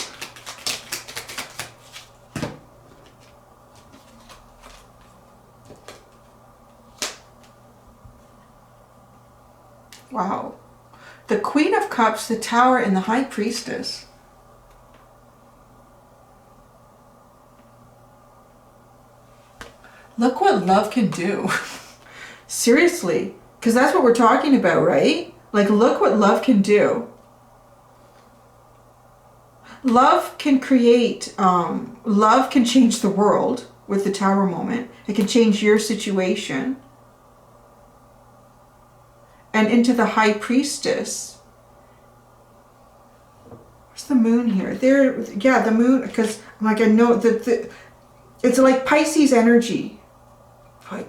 Wow. The Queen of Cups, the Tower, and the High Priestess. Look what love can do. Seriously. Because that's what we're talking about, right? Like, look what love can do. Love can create, love can change the world with the Tower moment. It can change your situation. And into the High Priestess. Where's the Moon here? There, yeah, the Moon, because like I know that it's like Pisces energy.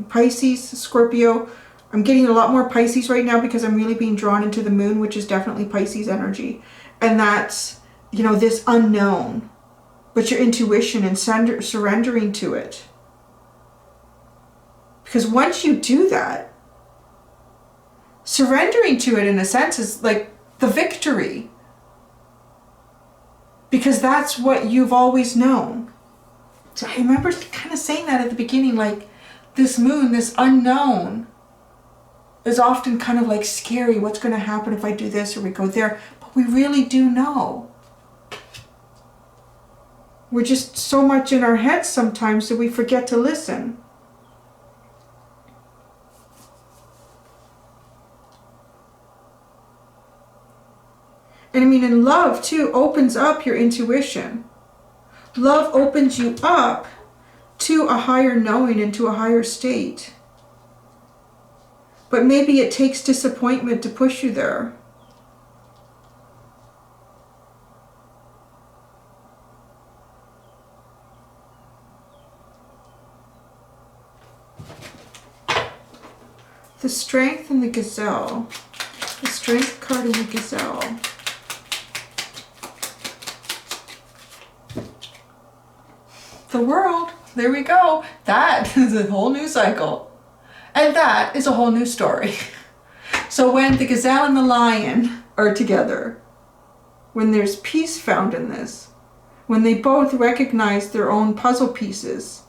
Pisces, Scorpio. I'm getting a lot more Pisces right now because I'm really being drawn into the Moon, which is definitely Pisces energy. And that's, you know, this unknown, but your intuition and surrendering to it. Because once you do that, surrendering to it in a sense is like the victory. Because that's what you've always known. So I remember kind of saying that at the beginning, like this moon, this unknown is often kind of like scary. What's going to happen if I do this or we go there? But we really do know. We're just so much in our heads sometimes that we forget to listen. And I mean, and love too opens up your intuition. Love opens you up to a higher knowing and to a higher state. But maybe it takes disappointment to push you there. The Strength and the Gazelle. The Strength card and the Gazelle. The World. there we go. That is a whole new cycle. And that is a whole new story. So when the gazelle and the lion are together, when there's peace found in this, when they both recognize their own puzzle pieces,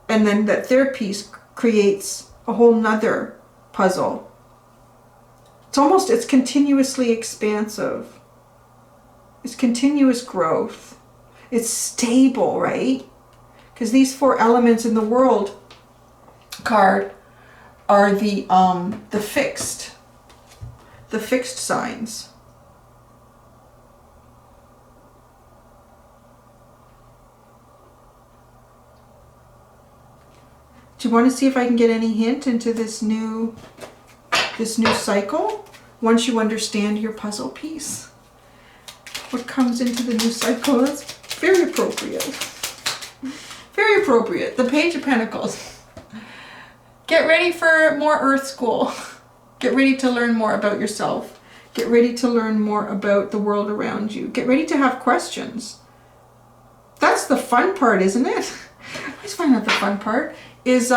and then that their piece creates a whole nother puzzle. It's continuously expansive. It's continuous growth. It's stable, right? Because these 4 elements in the world card are the fixed signs. Do you want to see if I can get any hint into this new cycle? Once you understand your puzzle piece, what comes into the new cycle is very appropriate. Very appropriate. The Page of Pentacles. Get ready for more Earth School. Get ready to learn more about yourself. Get ready to learn more about the world around you. Get ready to have questions. That's the fun part, isn't it? I always find that the fun part is,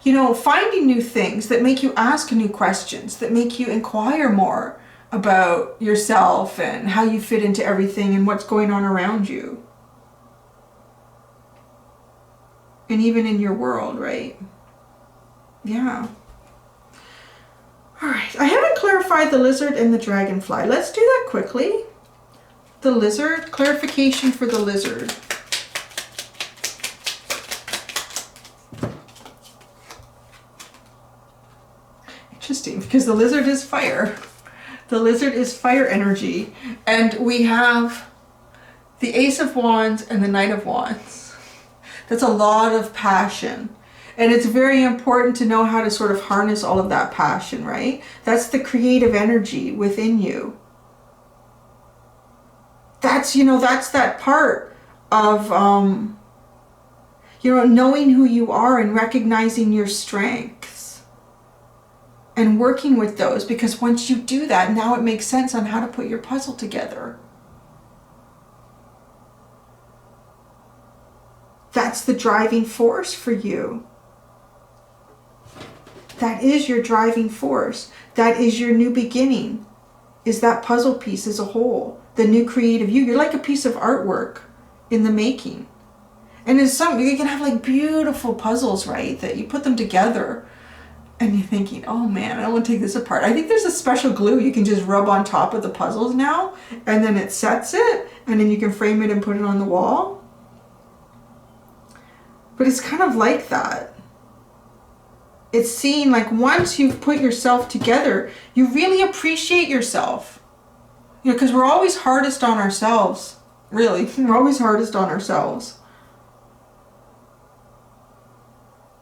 you know, finding new things that make you ask new questions, that make you inquire more about yourself and how you fit into everything and what's going on around you. And even in your world, right? Yeah. All right, I haven't clarified the lizard and the dragonfly. Let's do that quickly. The lizard, clarification for the lizard. Interesting, because the lizard is fire. The lizard is fire energy. And we have the Ace of Wands and the Knight of Wands. That's a lot of passion. And it's very important to know how to sort of harness all of that passion, right? That's the creative energy within you. That's, you know, that's that part of, you know, knowing who you are and recognizing your strengths and working with those, because once you do that, now it makes sense on how to put your puzzle together. That's the driving force for you. That is your driving force. That is your new beginning, is that puzzle piece as a whole. The new creative you. You're like a piece of artwork in the making. And it's you can have like beautiful puzzles, right? That you put them together and you're thinking, oh man, I don't want to take this apart. I think there's a special glue you can just rub on top of the puzzles now, and then it sets it, and then you can frame it and put it on the wall. But it's kind of like that. It's seeing like once you've put yourself together, you really appreciate yourself. You know, because we're always hardest on ourselves. Really, we're always hardest on ourselves.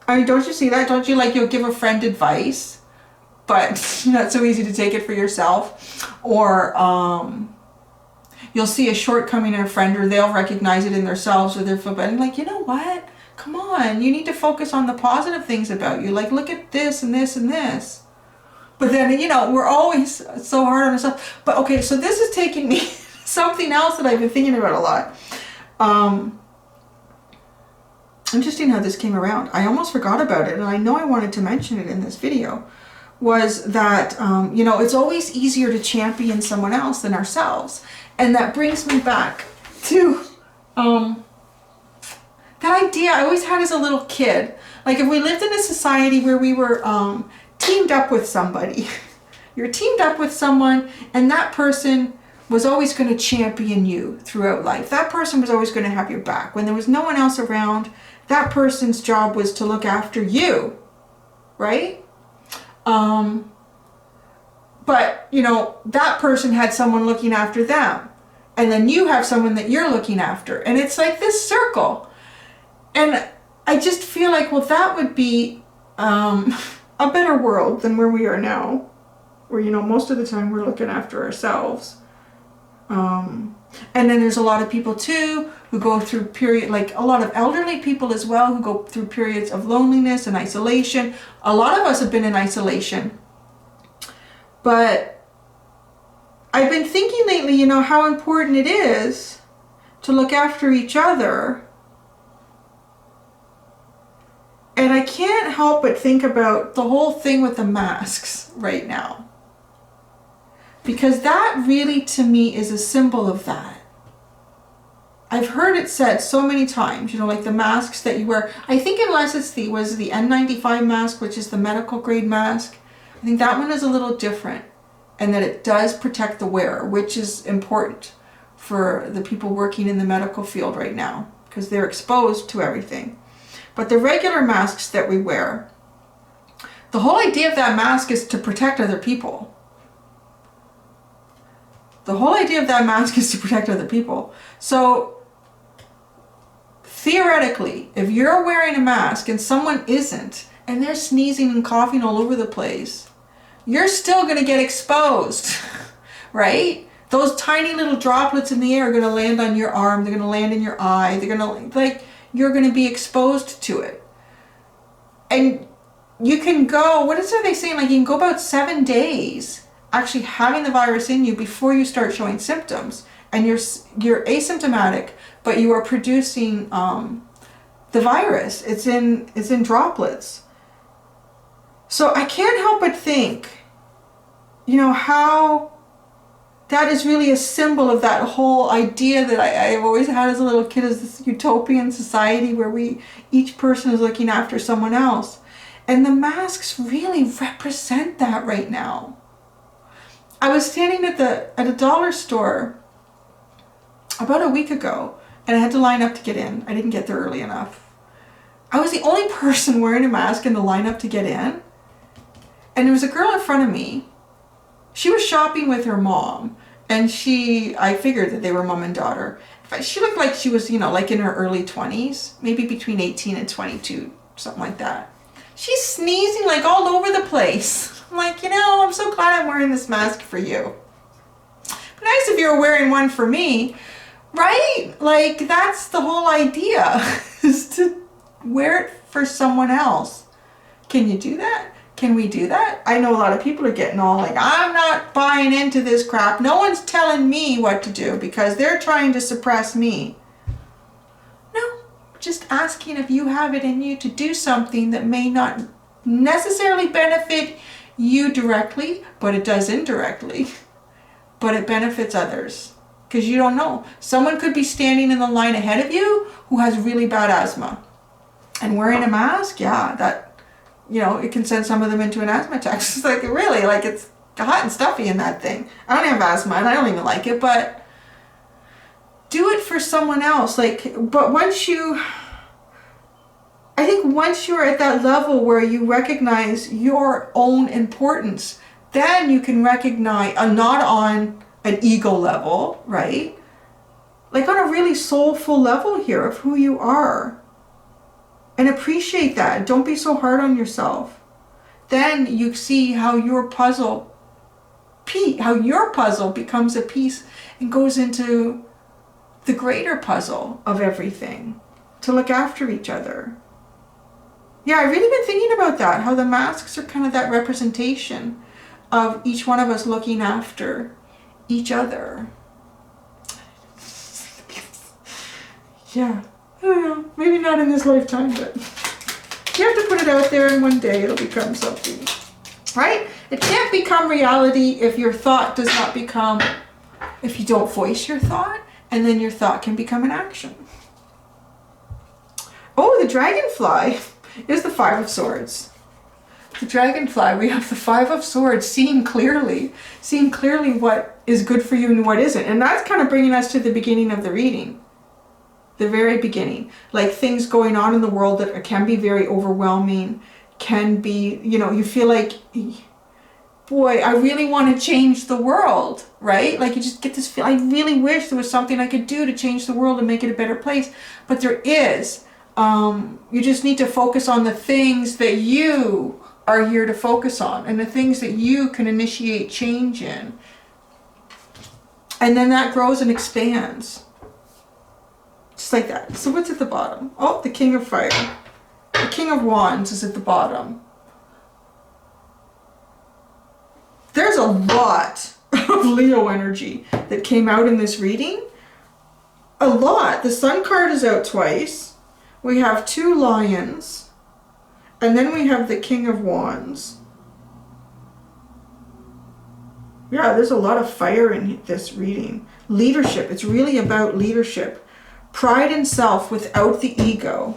I mean, don't you see that? Don't you, like, you'll give a friend advice, but not so easy to take it for yourself? Or you'll see a shortcoming in a friend, or they'll recognize it in themselves, or they'll feel bad. And like, you know what? Come on, you need to focus on the positive things about you. Like, look at this and this and this. But then, you know, we're always so hard on ourselves. But okay, so this is taking me something else that I've been thinking about a lot. Interesting how this came around. I almost forgot about it, and I know I wanted to mention it in this video, was that, you know, it's always easier to champion someone else than ourselves. And that brings me back to that idea I always had as a little kid. Like, if we lived in a society where we were teamed up with somebody, you're teamed up with someone, and that person was always going to champion you throughout life. That person was always going to have your back. When there was no one else around, that person's job was to look after you, right? But, you know, that person had someone looking after them. And then you have someone that you're looking after. And it's like this circle. And I just feel like, well, that would be a better world than where we are now. Where, you know, most of the time we're looking after ourselves. And then there's a lot of people too who go through like a lot of elderly people as well, who go through periods of loneliness and isolation. A lot of us have been in isolation. But I've been thinking lately, you know, how important it is to look after each other. And I can't help but think about the whole thing with the masks right now. Because that really, to me, is a symbol of that. I've heard it said so many times, you know, like the masks that you wear. I think unless it's the N95 mask, which is the medical grade mask, I think that one is a little different. And that it does protect the wearer, which is important for the people working in the medical field right now, because they're exposed to everything. But the regular masks that we wear, the whole idea of that mask is to protect other people. The whole idea of that mask is to protect other people. So theoretically, if you're wearing a mask and someone isn't, and they're sneezing and coughing all over the place, you're still going to get exposed, right? Those tiny little droplets in the air are going to land on your arm. They're going to land in your eye. They're going to, like, you're going to be exposed to it. And you can go, what is it they saying? Like, you can go about 7 days actually having the virus in you before you start showing symptoms. And you're asymptomatic, but you are producing the virus. It's in droplets. So I can't help but think, you know, how that is really a symbol of that whole idea that I've always had as a little kid, as this utopian society where each person is looking after someone else. And the masks really represent that right now. I was standing at a dollar store about a week ago, and I had to line up to get in. I didn't get there early enough. I was the only person wearing a mask in the lineup to get in. And there was a girl in front of me. She was shopping with her mom, and I figured that they were mom and daughter. She looked like she was, you know, like in her early 20s, maybe between 18 and 22, something like that. She's sneezing like all over the place. I'm like, you know, I'm so glad I'm wearing this mask for you. But nice if you were wearing one for me, right? Like, that's the whole idea, is to wear it for someone else. Can you do that? Can we do that? I know a lot of people are getting all like, I'm not buying into this crap. No one's telling me what to do because they're trying to suppress me. No, just asking if you have it in you to do something that may not necessarily benefit you directly, but it does indirectly. But it benefits others. Because you don't know. Someone could be standing in the line ahead of you who has really bad asthma. And wearing a mask, yeah, that, you know, it can send some of them into an asthma attack. It's like, really, like, it's hot and stuffy in that thing. I don't have asthma and I don't even like it, but do it for someone else. Like, but once you're at that level where you recognize your own importance, then you can recognize, not on an ego level, right? Like on a really soulful level here of who you are. And appreciate that. Don't be so hard on yourself. Then you see how your puzzle becomes a piece and goes into the greater puzzle of everything to look after each other. Yeah, I've really been thinking about that, how the masks are kind of that representation of each one of us looking after each other. Yeah, I don't know, maybe not in this lifetime, but you have to put it out there and one day it'll become something, right? It can't become reality if your thought does not become, if you don't voice your thought, and then your thought can become an action. Oh, the dragonfly is the Five of Swords. The dragonfly, we have the Five of Swords, seeing clearly what is good for you and what isn't. And that's kind of bringing us to the beginning of the reading. The very beginning. Like things going on in the world that can be very overwhelming, can be, you know, you feel like, boy, I really want to change the world, right? Like you just get this feel, I really wish there was something I could do to change the world and make it a better place. But there is. You just need to focus on the things that you are here to focus on and the things that you can initiate change in. And then that grows and expands. Just like that. So what's at the bottom? Oh, the King of Fire. The King of Wands is at the bottom. There's a lot of Leo energy that came out in this reading. a lot. The Sun card is out twice. We have 2 lions. And then we have the King of Wands. Yeah, there's a lot of fire in this reading. Leadership. It's really about leadership. Pride in self without the ego.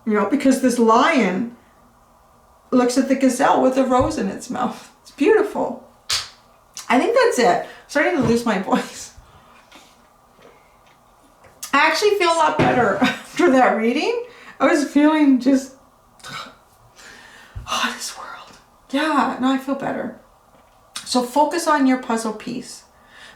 You know, because this lion looks at the gazelle with a rose in its mouth. It's beautiful. I think that's it. I'm starting to lose my voice. I actually feel a lot better after that reading. I was feeling just, oh, this world. Yeah, no, I feel better. So focus on your puzzle piece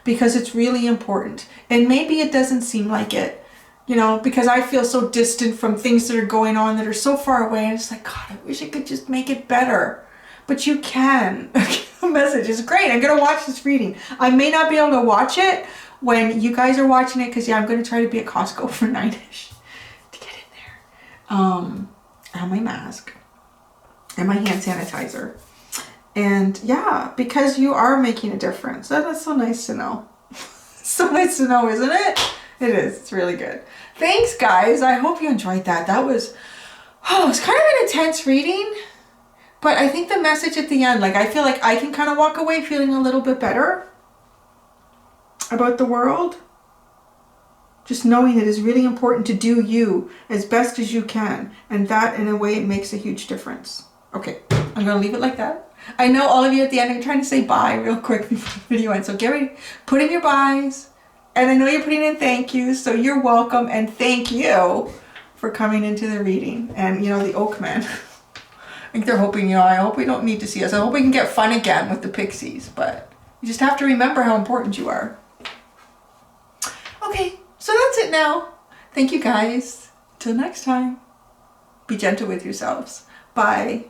because it's really important. And maybe it doesn't seem like it, you know, because I feel so distant from things that are going on that are so far away. And it's like, God, I wish I could just make it better. But you can. The message is great. I'm going to watch this reading. I may not be able to watch it when you guys are watching it because, yeah, I'm going to try to be at Costco for 9-ish to get in there. I have my mask and my hand sanitizer. And yeah, because you are making a difference. That's so nice to know. So nice to know, isn't it? It is. It's really good. Thanks, guys. I hope you enjoyed that. That was, oh, it's kind of an intense reading. But I think the message at the end, like, I feel like I can kind of walk away feeling a little bit better about the world. Just knowing it is really important to do you as best as you can. And that, in a way, it makes a huge difference. Okay, I'm going to leave it like that. I know all of you at the end are trying to say bye real quick before the video ends. So get ready, put in your byes. And I know you're putting in thank yous, so you're welcome. And thank you for coming into the reading. And, you know, the Oakman. I think they're hoping, you know, I hope we don't need to see us. I hope we can get fun again with the pixies. But you just have to remember how important you are. Okay, so that's it now. Thank you, guys. Till next time. Be gentle with yourselves. Bye.